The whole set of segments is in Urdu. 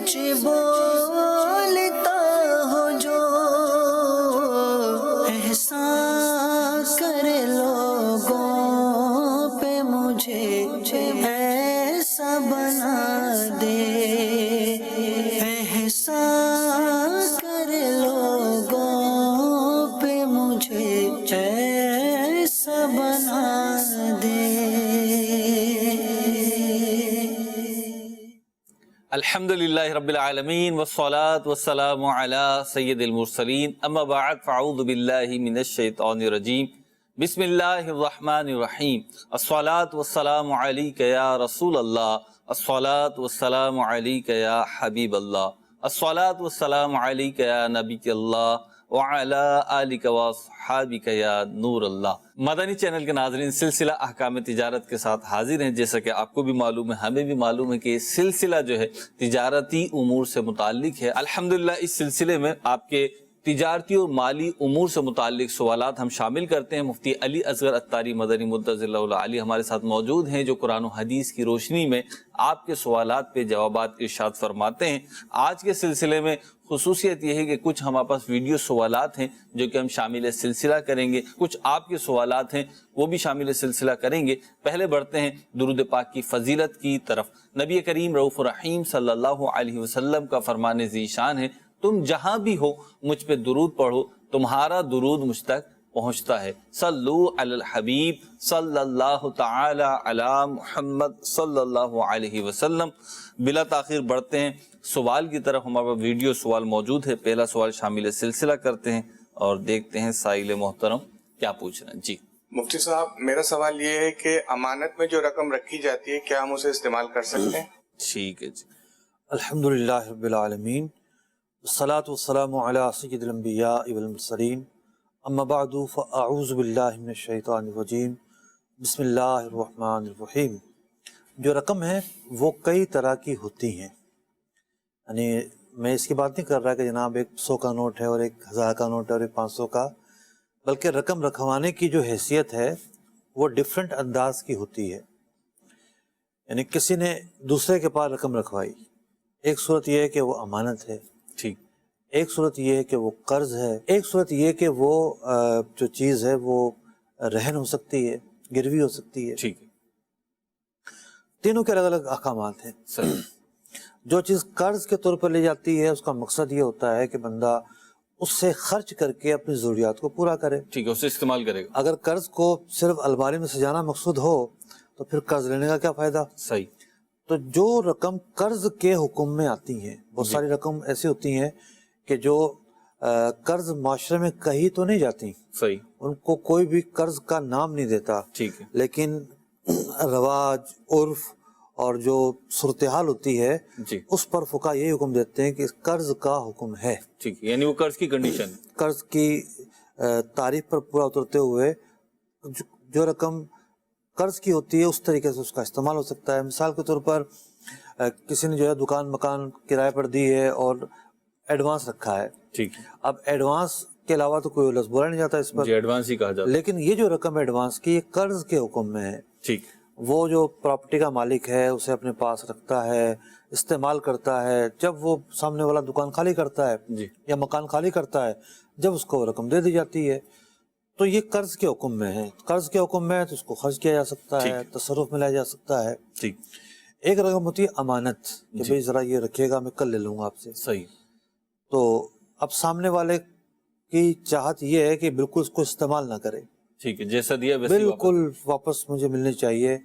سچ بولتا ہوں جو احسان کرے لوگوں پہ مجھے ایسا بنا دے، احسان کرے لوگوں پہ مجھے ایسا بنا دے۔ الحمدللہ رب العالمین والصلاة والسلام علی سید المرسلین، اما بعد فاعوذ باللہ من الشیطان الرجیم، بسم اللہ الرحمن الرحیم۔ الصلاة والسلام علیک یا رسول اللہ، الصلاة والسلام علیک یا حبیب اللہ، الصلاة والسلام علیک یا نبی اللہ وعلی آلک واصحابک یا نور اللہ۔ مدنی چینل کے ناظرین، سلسلہ احکام تجارت کے ساتھ حاضر ہیں۔ جیسا کہ آپ کو بھی معلوم ہے، ہمیں بھی معلوم ہے کہ یہ سلسلہ جو ہے تجارتی امور سے متعلق ہے۔ الحمدللہ اس سلسلے میں آپ کے تجارتی اور مالی امور سے متعلق سوالات ہم شامل کرتے ہیں۔ مفتی علی اصغر عطاری مدنی مدظر اللہ علی ہمارے ساتھ موجود ہیں، جو قرآن و حدیث کی روشنی میں آپ کے سوالات پہ جوابات ارشاد فرماتے ہیں۔ آج کے سلسلے میں خصوصیت یہ ہے کہ کچھ ہمارے پاس ویڈیو سوالات ہیں جو کہ ہم شامل سلسلہ کریں گے، کچھ آپ کے سوالات ہیں وہ بھی شامل سلسلہ کریں گے۔ پہلے بڑھتے ہیں درود پاک کی فضیلت کی طرف۔ نبی کریم رؤوف الرحیم صلی اللہ علیہ وسلم کا فرمان ذیشان ہے، تم جہاں بھی ہو مجھ پہ درود پڑھو، تمہارا درود مجھ تک پہنچتا ہے۔ صلو علی الحبیب صلی اللہ تعالی علی محمد صلی اللہ علیہ وسلم۔ بلا تاخیر بڑھتے ہیں سوال کی طرف۔ ہمارا ویڈیو سوال موجود ہے، پہلا سوال شامل سلسلہ کرتے ہیں اور دیکھتے ہیں سائل محترم کیا پوچھ رہے ہیں۔ جی مفتی صاحب، میرا سوال یہ ہے کہ امانت میں جو رقم رکھی جاتی ہے کیا ہم اسے استعمال کر سکتے ہیں؟ ٹھیک ہے جی۔ الحمدللہ رب العالمین، والصلاة والسلام علی سید الانبیاء والمرسلین، اما بعد فاعوذ باللہ من الشیطان الرجیم، بسم اللہ الرحمن الرحیم۔ جو رقم ہے وہ کئی طرح کی ہوتی ہیں، یعنی میں اس کی بات نہیں کر رہا کہ جناب ایک 100 کا نوٹ ہے اور ایک 1000 کا نوٹ ہے اور ایک 500 کا، بلکہ رقم رکھوانے کی جو حیثیت ہے وہ ڈیفرنٹ انداز کی ہوتی ہے۔ یعنی کسی نے دوسرے کے پاس رقم رکھوائی، ایک صورت یہ ہے کہ وہ امانت ہے، ٹھیک، ایک صورت یہ ہے کہ وہ قرض ہے، ایک صورت یہ کہ وہ جو چیز ہے وہ رہن ہو سکتی ہے، گروی ہو سکتی ہے۔ ٹھیک ہے، تینوں کے الگ الگ احکامات ہیں۔ صحیح۔ جو چیز قرض کے طور پر لی جاتی ہے اس کا مقصد یہ ہوتا ہے کہ بندہ اس سے خرچ کر کے اپنی ضروریات کو پورا کرے۔ ٹھیک ہے، اسے استعمال کرے گا۔ اگر قرض کو صرف الماری میں سجانا مقصود ہو تو پھر قرض لینے کا کیا فائدہ؟ صحیح۔ تو جو رقم قرض کے حکم میں آتی ہیں، بہت ساری رقم ایسی ہوتی ہیں کہ جو قرض معاشرے میں کہی تو نہیں جاتی، صحیح، ان کو کوئی بھی قرض کا نام نہیں دیتا، ٹھیک ہے، لیکن رواج، عرف اور جو صورتحال ہوتی ہے جی، اس پر فقہا یہی حکم دیتے ہیں کہ قرض کا حکم ہے۔ ٹھیک ہے، یعنی وہ قرض کی کنڈیشن ہے۔ قرض کی تعریف پر پورا اترتے ہوئے جو رقم قرض کی ہوتی ہے اس طریقے سے اس کا استعمال ہو سکتا ہے۔ مثال کے طور پر کسی نے جو ہے دکان مکان کرائے پر دی ہے اور ایڈوانس رکھا ہے، ٹھیک ہے اب ایڈوانس کے علاوہ تو کوئی لفظ بولا نہیں جاتا اس پر، جی، ایڈوانس ہی کہا جاتا ہے۔ لیکن یہ جو رقم ایڈوانس کی یہ قرض کے حکم میں ہے۔ ٹھیک، وہ جو پراپرٹی کا مالک ہے اسے اپنے پاس رکھتا ہے، استعمال کرتا ہے، جب وہ سامنے والا دکان خالی کرتا ہے جی، یا مکان خالی کرتا ہے جب اس کو وہ رقم دے دی جاتی ہے، تو یہ قرض کے حکم میں ہے۔ قرض کے حکم میں ہے تو اس کو خرچ کیا جا سکتا ہے، تصرف میں لایا جا سکتا ہے۔ ٹھیک، ایک رقم ہوتی ہے امانت کہ بھئی ذرا یہ رکھیے گا، میں کل لے لوں گا آپ سے۔ صحیح، تو اب سامنے والے کی چاہت یہ ہے کہ بالکل اس کو استعمال نہ کرے، ٹھیک ہے، جیسا دیا ویسے ہی بالکل واپس مجھے ملنی چاہیے۔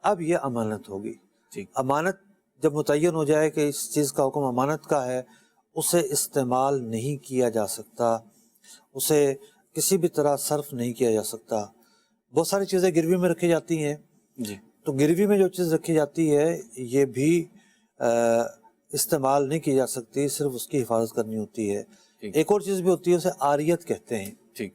اب یہ امانت ہوگی۔ ٹھیک، امانت جب متعین ہو جائے کہ اس چیز کا حکم امانت کا ہے، اسے استعمال نہیں کیا جا سکتا، اسے کسی بھی طرح صرف نہیں کیا جا سکتا۔ بہت ساری چیزیں گروی میں رکھی جاتی ہیں، جی، تو گروی میں جو چیز رکھی جاتی ہے یہ بھی استعمال نہیں کی جا سکتی، صرف اس کی حفاظت کرنی ہوتی ہے۔ ایک اور چیز بھی ہوتی ہے، اسے عاریت کہتے ہیں۔ ٹھیک،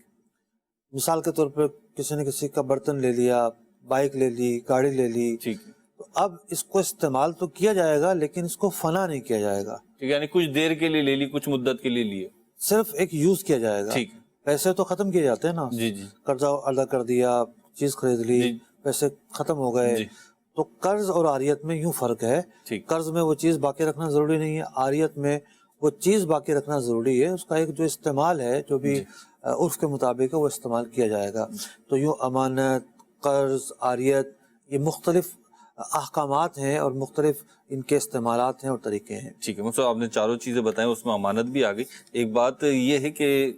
مثال کے طور پر کسی نے کسی کا برتن لے لیا، بائک لے لی، گاڑی لے لی، ٹھیک، تو اب اس کو استعمال تو کیا جائے گا لیکن اس کو فنا نہیں کیا جائے گا، ٹھیک، یعنی کچھ دیر کے لیے لے لی، کچھ مدت کے لیے لیے۔ صرف ایک یوز کیا جائے گا۔ ٹھیک، پیسے تو ختم کیے جاتے ہیں نا، جی جی قرضہ ادا کر دیا، چیز خرید لی، جی، پیسے ختم ہو گئے، جی، تو قرض اور عاریت میں یوں فرق ہے، ٹھیک۔ قرض میں وہ چیز باقی رکھنا ضروری نہیں ہے، عاریت میں وہ چیز باقی رکھنا ضروری ہے، اس کا ایک جو استعمال ہے جو بھی عرف کے مطابق ہے وہ استعمال کیا جائے گا۔ تو یوں امانت، قرض، عاریت یہ مختلف احکامات ہیں اور مختلف ان کے استعمالات ہیں اور طریقے ہیں۔ ٹھیک ہے مفتی صاحب، آپ نے چاروں چیزیں بتائیں، اس میں امانت بھی آ گئی۔ ایک بات یہ ہے کہ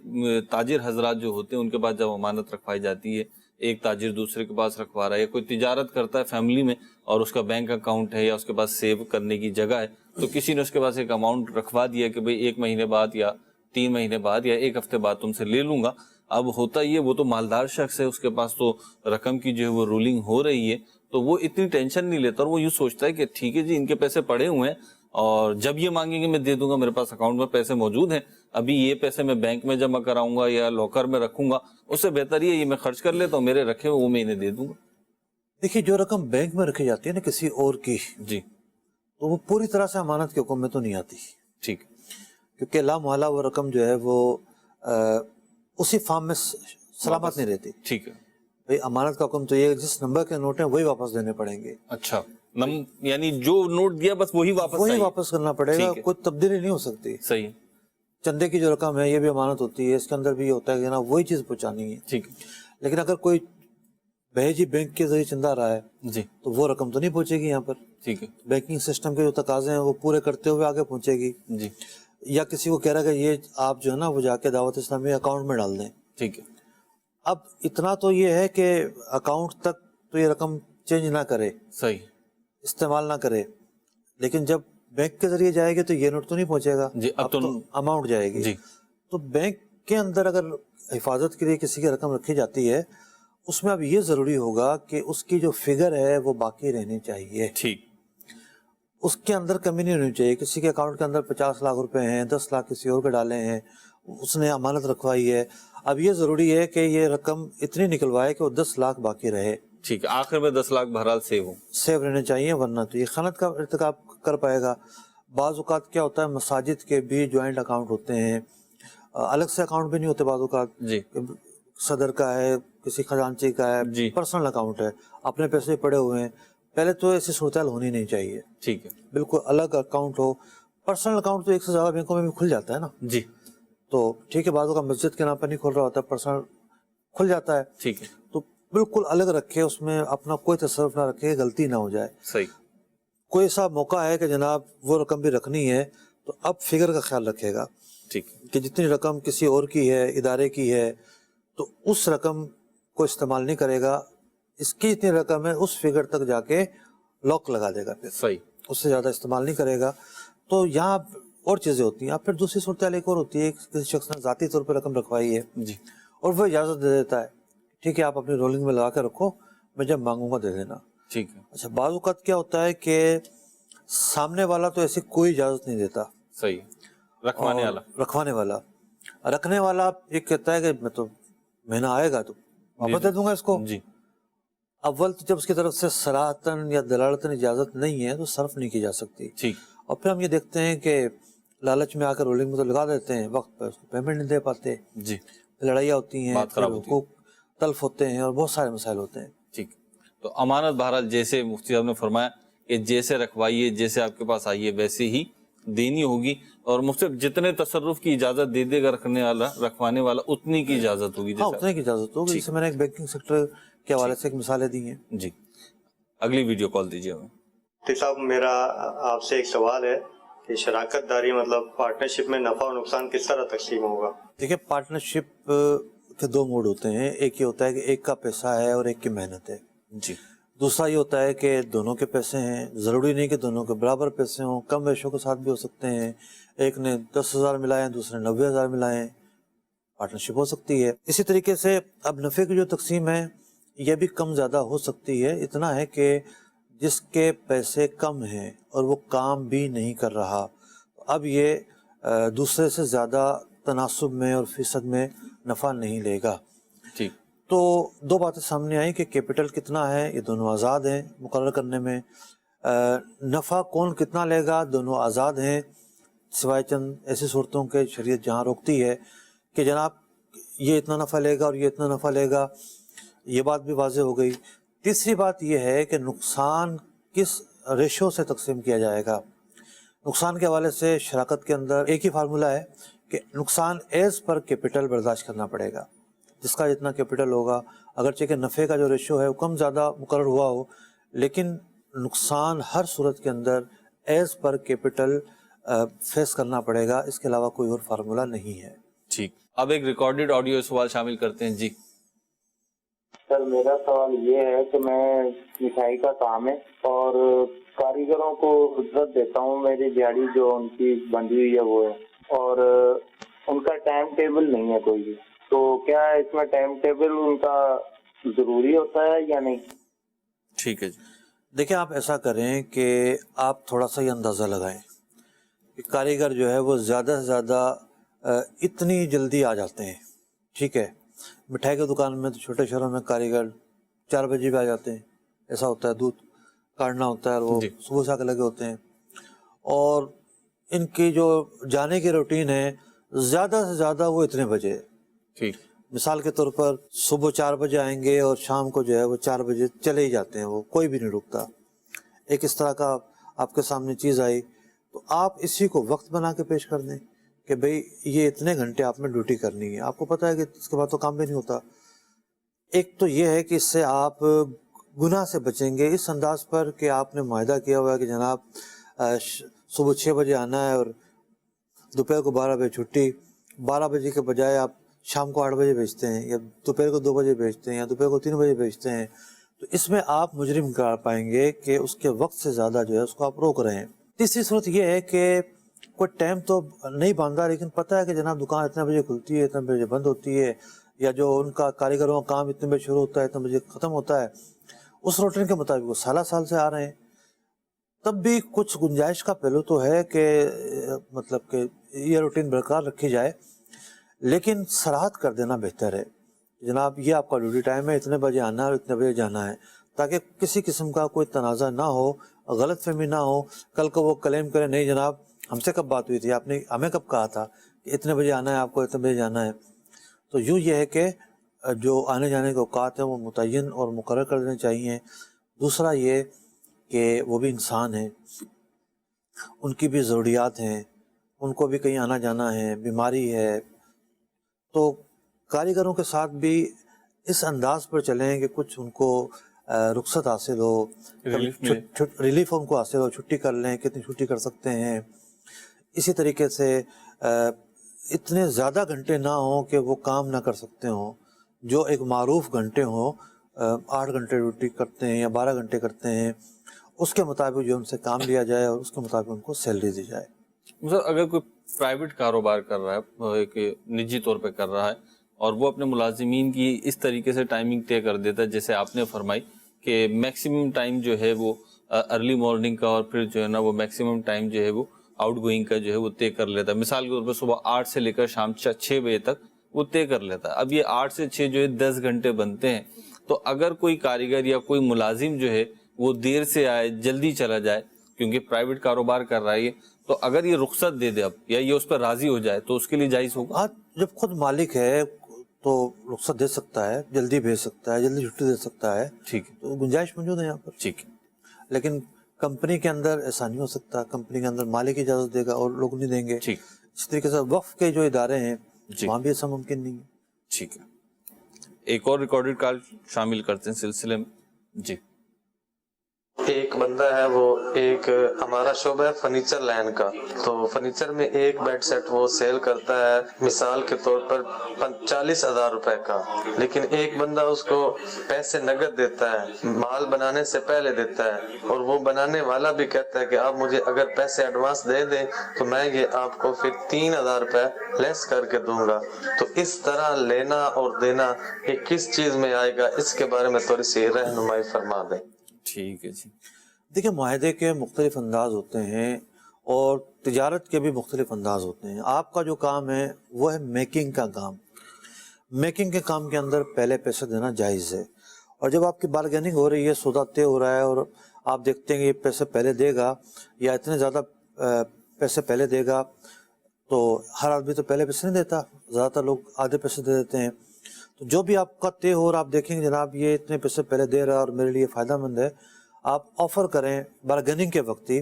تاجر حضرات جو ہوتے ہیں ان کے پاس جب امانت رکھوائی جاتی ہے، ایک تاجر دوسرے کے پاس رکھوا رہا ہے، یا کوئی تجارت کرتا ہے فیملی میں اور اس کا بینک اکاؤنٹ ہے یا اس کے پاس سیو کرنے کی جگہ ہے، تو کسی نے اس کے پاس ایک اماؤنٹ رکھوا دیا کہ بھئی 1 مہینے بعد یا 3 مہینے بعد یا 1 ہفتے بعد تم سے لے لوں گا۔ اب ہوتا یہ وہ تو مالدار شخص ہے، اس کے پاس تو رقم کی جو ہے وہ رولنگ ہو رہی ہے، تو وہ اتنی ٹینشن نہیں لیتا اور وہ یوں سوچتا ہے کہ ٹھیک ہے جی ان کے پیسے پڑے ہوئے ہیں اور جب یہ مانگیں گے میں دے دوں گا، میرے پاس اکاؤنٹ میں پیسے موجود ہیں، ابھی یہ پیسے میں بینک میں جمع کراؤں گا یا لاکر میں رکھوں گا، اس سے بہتر یہ میں خرچ کر لیتا ہوں، میرے رکھے ہوئے وہ میں انہیں دے دوں گا۔ دیکھیے جو رقم بینک میں رکھی جاتی ہے نا کسی اور کی، جی تو وہ پوری طرح سے امانت کے حکم میں تو نہیں آتی، ٹھیک، کیونکہ لا محالہ وہ رقم جو ہے وہ اسی فارم میں سلامت نہیں رہتی۔ ٹھیک ہے، بھئی امانت کا حکم تو یہ ہے کہ جس نمبر کے نوٹ ہیں وہی واپس دینے پڑیں گے، اچھا یعنی جو نوٹ دیا بس وہی واپس وہی آئے۔ واپس کرنا پڑے گا، ٹھیک ہے، کوئی تبدیلی نہیں ہو سکتی۔ صحیح ہے، چندے کی جو رقم ہے یہ بھی امانت ہوتی ہے، اس کے اندر بھی یہ ہوتا ہے کہ جناب وہی چیز پہنچانی ہے، ٹھیک ہے، لیکن اگر کوئی بہجی بینک کے ذریعے چندہ رہا ہے جی تو وہ رقم تو نہیں پہنچے گی یہاں پر، ٹھیک ہے، بینکنگ سسٹم کے جو تقاضے ہیں وہ پورے کرتے ہوئے آگے پہنچے گی، جی یا کسی کو کہہ رہا ہے کہ یہ آپ جو ہے نا وہ جا کے دعوت اسلامی اکاؤنٹ میں ڈال دیں۔ ٹھیک ہے، اب اتنا تو یہ ہے کہ اکاؤنٹ تک تو یہ رقم چینج نہ کرے، صحیح، استعمال نہ کرے، لیکن جب بینک کے ذریعے جائے گی تو یہ نوٹ تو نہیں پہنچے گا، جی اب تو اماؤنٹ جائے گی۔ جی تو بینک کے اندر اگر حفاظت کے لیے کسی کی رقم رکھی جاتی ہے، اس میں اب یہ ضروری ہوگا کہ اس کی جو فگر ہے وہ باقی رہنی چاہیے، ٹھیک، اس کے اندر کمی نہیں ہونی چاہیے۔ کسی کے اکاؤنٹ کے اندر 50 لاکھ روپے ہیں، 10 لاکھ کسی اور کے ڈالے ہیں، اس نے امانت رکھوائی ہے، اب یہ ضروری ہے کہ یہ رقم اتنی نکلوائے کہ وہ 10 لاکھ باقی رہے، ٹھیک ہے، آخر میں 10 لاکھ بہرحال سیو ہوں۔ سیو رہنے چاہیے، ورنہ تو یہ خیانت کا ارتکاب کر پائے گا۔ بعض اوقات کیا ہوتا ہے مساجد کے بھی جوائنٹ اکاؤنٹ ہوتے ہیں، الگ سے اکاؤنٹ بھی نہیں ہوتے، بعض اوقات جی صدر کا ہے، کسی خزانچی کا ہے، جی پرسنل اکاؤنٹ ہے، اپنے پیسے پڑے ہوئے ہیں، پہلے تو ایسی صورتحال ہونی نہیں چاہیے، ٹھیک ہے، بالکل الگ اکاؤنٹ ہو۔ پرسنل اکاؤنٹ تو ایک سے زیادہ بینکوں میں بھی کھل جاتا ہے نا، جی تو ٹھیک ہے، بعضوں کا مسجد کے نام پر نہیں کھل رہا ہوتا، پرسنل کھل جاتا ہے، ٹھیک ہے، تو بالکل الگ رکھے، اس میں اپنا کوئی تصرف نہ رکھے، غلطی نہ ہو جائے۔ صحیح، کوئی ایسا موقع ہے کہ جناب وہ رقم بھی رکھنی ہے تو اب فگر کا خیال رکھے گا ٹھیک ہے، کہ جتنی رقم کسی اور کی ہے، ادارے کی ہے، تو اس رقم کو استعمال نہیں کرے گا، اس کی جتنی رقم ہے اس فگر تک جا کے لاک لگا دے گا، پھر صحیح، اس سے زیادہ استعمال نہیں کرے گا۔ تو یہاں اور چیزیں ہوتی ہیں۔ اب پھر دوسری صورتحال ایک اور ہوتی ہے، کسی شخص نے ذاتی طور پہ رقم رکھوائی ہے جی اور وہ اجازت دے دیتا ہے، ٹھیک ہے آپ اپنی رولنگ میں لگا کے رکھو، میں جب مانگوں گا دے دینا۔ ٹھیک ہے، اچھا بعض اوقات کیا ہوتا ہے کہ سامنے والا تو ایسی کوئی اجازت نہیں دیتا، صحیح، رکھوانے والا، رکھوانے والا، رکھنے والا یہ کہتا ہے کہ میں تو مہینہ آئے گا تو واپس دے دوں گا اس کو۔ جی اول تو جب اس کی طرف سے صراحتاً یا دلالتاً اجازت نہیں ہے تو صرف نہیں کی جا سکتی، ٹھیک، اور پھر ہم یہ دیکھتے ہیں کہ لالچ میں آ کر رولنگ میں تو لگا دیتے ہیں، وقت پہ اس کو پیمنٹ نہیں دے پاتے، جی لڑائیاں ہوتی ہیں، بات خراب پھر ہوتی ہے۔ حقوق تلف ہوتے ہیں اور بہت سارے مسائل ہوتے ہیں۔ ٹھیک، تو امانت بہرحال جیسے مفتی صاحب نے فرمایا کہ جیسے رکھوائیے، جیسے آپ کے پاس آئیے ویسے ہی دینی ہوگی، اور مفتی صاحب جتنے تصرف کی اجازت دے دے گا رکھنے والا، رکھوانے والا، اتنی کی اجازت ہوگی۔ ہاں جیسے اتنے کی اجازت ہوگی، جیسے میں نے ایک بینکنگ سیکٹر کے حوالے سے ایک مثالیں دی ہیں۔ جی اگلی ویڈیو کال دیجیے ہمیں۔ مفتی صاحب میرا آپ سے ایک سوال ہے کہ شراکت داری مطلب پارٹنرشپ میں نفع و نقصان کس طرح تقسیم ہوگا؟ دیکھیں پارٹنرشپ کے دو موڈ ہوتے ہیں، ایک یہ ہوتا ہے کہ ایک کا پیسہ ہے اور ایک کی محنت ہے، جی دوسرا یہ ہوتا ہے کہ دونوں کے پیسے ہیں، ضروری نہیں کہ دونوں کے برابر پیسے ہوں، کم ریشو کے ساتھ بھی ہو سکتے ہیں، ایک نے 10,000 ملائے ہیں دوسرے نے 90,000 ملائے ہیں، پارٹنرشپ ہو سکتی ہے۔ اسی طریقے سے اب نفع کی جو تقسیم ہے یہ بھی کم زیادہ ہو سکتی ہے، اتنا ہے کہ جس کے پیسے کم ہیں اور وہ کام بھی نہیں کر رہا، اب یہ دوسرے سے زیادہ تناسب میں اور فیصد میں نفع نہیں لے گا۔ ٹھیک، تو دو باتیں سامنے آئیں کہ کیپٹل کتنا ہے، یہ دونوں آزاد ہیں مقرر کرنے میں، نفع کون کتنا لے گا دونوں آزاد ہیں، سوائے چند ایسی صورتوں کے شریعت جہاں روکتی ہے کہ جناب یہ اتنا نفع لے گا اور یہ اتنا نفع لے گا، یہ بات بھی واضح ہو گئی۔ تیسری بات یہ ہے کہ نقصان کس ریشو سے تقسیم کیا جائے گا. نقصان کے حوالے سے شراکت کے اندر ایک ہی فارمولہ ہے کہ نقصان ایز پر کیپٹل برداشت کرنا پڑے گا. جس کا جتنا کیپٹل ہوگا، اگرچہ کہ نفع کا جو ریشو ہے وہ کم زیادہ مقرر ہوا ہو، لیکن نقصان ہر صورت کے اندر ایز پر کیپٹل فیس کرنا پڑے گا. اس کے علاوہ کوئی اور فارمولہ نہیں ہے. ٹھیک، اب ایک ریکارڈڈ آڈیو سوال شامل کرتے ہیں. جی سر، میرا سوال یہ ہے کہ میں مٹھائی کا کام ہے اور کاریگروں کو اجرت دیتا ہوں. میری دیہڑی جو ان کی بندھی ہوئی ہے وہ ہے، اور ان کا ٹائم ٹیبل نہیں ہے کوئی بھی. تو کیا اس میں ٹائم ٹیبل ان کا ضروری ہوتا ہے یا نہیں؟ ٹھیک ہے جی. دیکھیں، آپ ایسا کریں کہ آپ تھوڑا سا یہ اندازہ لگائیں کہ کاریگر جو ہے وہ زیادہ سے زیادہ اتنی جلدی آ جاتے ہیں. ٹھیک ہے، مٹھائی کی دکان میں تو چھوٹے شہروں میں کاریگر 4 بجے بھی آ جاتے ہیں. ایسا ہوتا ہے، دودھ کاٹنا ہوتا ہے، وہ صبح سے آ کے لگے ہوتے ہیں. اور ان کی جو جانے کی روٹین ہے زیادہ سے زیادہ وہ اتنے بجے. ٹھیک، مثال کے طور پر صبح 4 بجے آئیں گے اور شام کو جو ہے وہ 4 بجے چلے ہی جاتے ہیں. وہ کوئی بھی نہیں رکتا. ایک اس طرح کا آپ کے سامنے چیز آئی تو آپ اسی کو وقت بنا کے پیش کر دیں کہ بھئی یہ اتنے گھنٹے آپ میں ڈیوٹی کرنی ہے. آپ کو پتہ ہے کہ اس کے بعد تو کام بھی نہیں ہوتا. ایک تو یہ ہے کہ اس سے آپ گناہ سے بچیں گے اس انداز پر کہ آپ نے معاہدہ کیا ہوا ہے کہ جناب صبح 6 بجے آنا ہے اور دوپہر کو 12 بجے چھٹی. 12 بجے کے بجائے آپ شام کو 8 بجے بھیجتے ہیں، یا دوپہر کو 2 بجے بھیجتے ہیں، یا دوپہر کو 3 بجے بھیجتے ہیں. تو اس میں آپ مجرم قرار پائیں گے کہ اس کے وقت سے زیادہ جو ہے اس کو آپ روک رہے ہیں. تیسری صورت یہ ہے کہ کوئی ٹائم تو نہیں باندھا، لیکن پتہ ہے کہ جناب دکان اتنے بجے کھلتی ہے، اتنے بجے بند ہوتی ہے، یا جو ان کا کاریگروں کا کام اتنے بجے شروع ہوتا ہے اتنے بجے ختم ہوتا ہے. اس روٹین کے مطابق وہ سال سے آ رہے ہیں. تب بھی کچھ گنجائش کا پہلو تو ہے کہ مطلب کہ یہ روٹین برقرار رکھی جائے، لیکن صراحت کر دینا بہتر ہے. جناب یہ آپ کا ڈیوٹی ٹائم ہے، اتنے بجے آنا ہے اور اتنے بجے جانا ہے، تاکہ کسی قسم کا کوئی تنازع نہ ہو، غلط فہمی نہ ہو. کل کو وہ کلیم کرے نہیں جناب ہم سے کب بات ہوئی تھی، آپ نے ہمیں کب کہا تھا کہ اتنے بجے آنا ہے آپ کو، اتنے بجے جانا ہے. تو یوں یہ ہے کہ جو آنے جانے کے اوقات ہیں وہ متعین اور مقرر کر دینے چاہیے. دوسرا یہ کہ وہ بھی انسان ہیں، ان کی بھی ضروریات ہیں، ان کو بھی کہیں آنا جانا ہے، بیماری ہے. تو کاریگروں کے ساتھ بھی اس انداز پر چلیں کہ کچھ ان کو رخصت حاصل ہو، ریلیف ان کو حاصل ہو، چھٹی کر لیں، کتنی چھٹی کر سکتے ہیں. اسی طریقے سے اتنے زیادہ گھنٹے نہ ہوں کہ وہ کام نہ کر سکتے ہوں. جو ایک معروف گھنٹے ہوں، 8 گھنٹے ڈیوٹی کرتے ہیں یا 12 گھنٹے کرتے ہیں، اس کے مطابق جو ان سے کام لیا جائے اور اس کے مطابق ان کو سیلری دی جائے. اگر کوئی پرائیویٹ کاروبار کر رہا ہے، ایک نجی طور پہ کر رہا ہے، اور وہ اپنے ملازمین کی اس طریقے سے ٹائمنگ طے کر دیتا ہے جیسے آپ نے فرمائی کہ میکسیمم ٹائم جو ہے وہ ارلی مارننگ کا، اور پھر جو ہے نا وہ میکسیمم ٹائم جو ہے وہ آؤٹ گوئنگ کا جو ہے وہ طے کر لیتا ہے. مثال کے طور پر صبح 8 سے لے کر شام 6 بجے تک وہ طے کر لیتا ہے. اب یہ 8 سے 6 جو ہے 10 گھنٹے بنتے ہیں. تو اگر کوئی کاریگر یا کوئی ملازم جو ہے وہ دیر سے آئے، جلدی چلا جائے، کیونکہ پرائیویٹ کاروبار کر رہا ہے، تو اگر یہ رخصت دے دے اب، یا یہ اس پر راضی ہو جائے، تو اس کے لیے جائز ہوگا؟ جب خود مالک ہے تو رخصت دے سکتا ہے، جلدی بھیج سکتا ہے، جلدی چھٹی دے سکتا ہے. ٹھیک ہے، تو گنجائش موجود ہے یہاں پر. ٹھیک ہے. لیکن کمپنی کے اندر ایسا نہیں ہو سکتا. کمپنی کے اندر مالک اجازت دے گا اور لوگ نہیں دیں گے. ٹھیک. اس طریقے سے وقف کے جو ادارے ہیں جی، وہاں بھی ایسا ممکن نہیں ہے. ٹھیک ہے. ایک اور ریکارڈڈ کال شامل کرتے ہیں سلسلے میں. جی. ایک بندہ ہے، وہ ایک ہمارا شعبہ ہے فرنیچر لائن کا، تو فرنیچر میں ایک بیڈ سیٹ وہ سیل کرتا ہے مثال کے طور پر 40,000 روپے کا. لیکن ایک بندہ اس کو پیسے نقد دیتا ہے، مال بنانے سے پہلے دیتا ہے، اور وہ بنانے والا بھی کہتا ہے کہ آپ مجھے اگر پیسے ایڈوانس دے دیں تو میں یہ آپ کو پھر 3,000 روپے لیس کر کے دوں گا. تو اس طرح لینا اور دینا یہ کس چیز میں آئے گا، اس کے بارے میں تھوڑی سی رہنمائی فرما دیں. ٹھیک ہے جی. دیکھیں، معاہدے کے مختلف انداز ہوتے ہیں اور تجارت کے بھی مختلف انداز ہوتے ہیں. آپ کا جو کام ہے وہ ہے میکنگ کا کام. میکنگ کے کام کے اندر پہلے پیسے دینا جائز ہے. اور جب آپ کی بارگیننگ ہو رہی ہے، سودا طے ہو رہا ہے، اور آپ دیکھتے ہیں کہ یہ پیسے پہلے دے گا یا اتنے زیادہ پیسے پہلے دے گا، تو ہر آدمی تو پہلے پیسے نہیں دیتا، زیادہ تر لوگ آدھے پیسے دے دیتے ہیں. تو جو بھی آپ کا طے ہو اور آپ دیکھیں گے جناب یہ اتنے پیسے پہلے دے رہا ہے اور میرے لیے فائدہ مند ہے، آپ آفر کریں بارگیننگ کے وقت ہی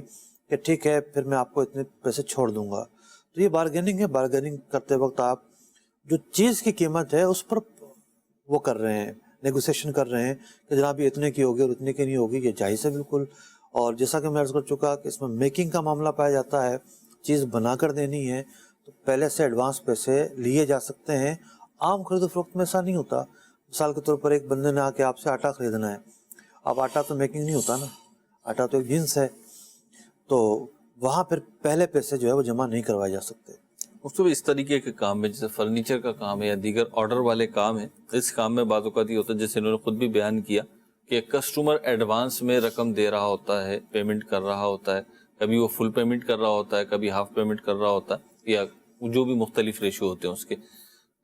کہ ٹھیک ہے پھر میں آپ کو اتنے پیسے چھوڑ دوں گا. تو یہ بارگیننگ ہے. بارگیننگ کرتے وقت آپ جو چیز کی قیمت ہے اس پر وہ کر رہے ہیں, نیگوسیشن کر رہے ہیں کہ جناب یہ اتنے کی ہوگی اور اتنے کی نہیں ہوگی. یہ جائز ہے بالکل. اور جیسا کہ میں عرض کر چکا کہ اس میں میکنگ کا معاملہ پایا جاتا ہے, چیز بنا کر دینی ہے تو پہلے سے ایڈوانس پیسے لیے جا سکتے ہیں. عام خرید و فروخت میں ایسا نہیں ہوتا. مثال کے طور پر ایک بندے نے آ کے آپ سے آٹا خریدنا ہے, اب آٹا تو میکنگ نہیں ہوتا نا, آٹا تو ایک جنس ہے, تو وہاں پھر پہلے پیسے جو ہے وہ جمع نہیں کروائے جا سکتے. مصطفی اس طریقے کے کام میں جیسے فرنیچر کا کام ہے یا دیگر آرڈر والے کام ہیں, اس کام میں بعض اوقات یہ ہوتا ہے جیسے انہوں نے خود بھی بیان کیا کہ کسٹمر ایڈوانس میں رقم دے رہا ہوتا ہے, پیمنٹ کر رہا ہوتا ہے, کبھی وہ فل پیمنٹ کر رہا ہوتا ہے, کبھی ہاف پیمنٹ کر رہا ہوتا ہے, یا جو بھی مختلف ریشو ہوتے ہیں اس کے.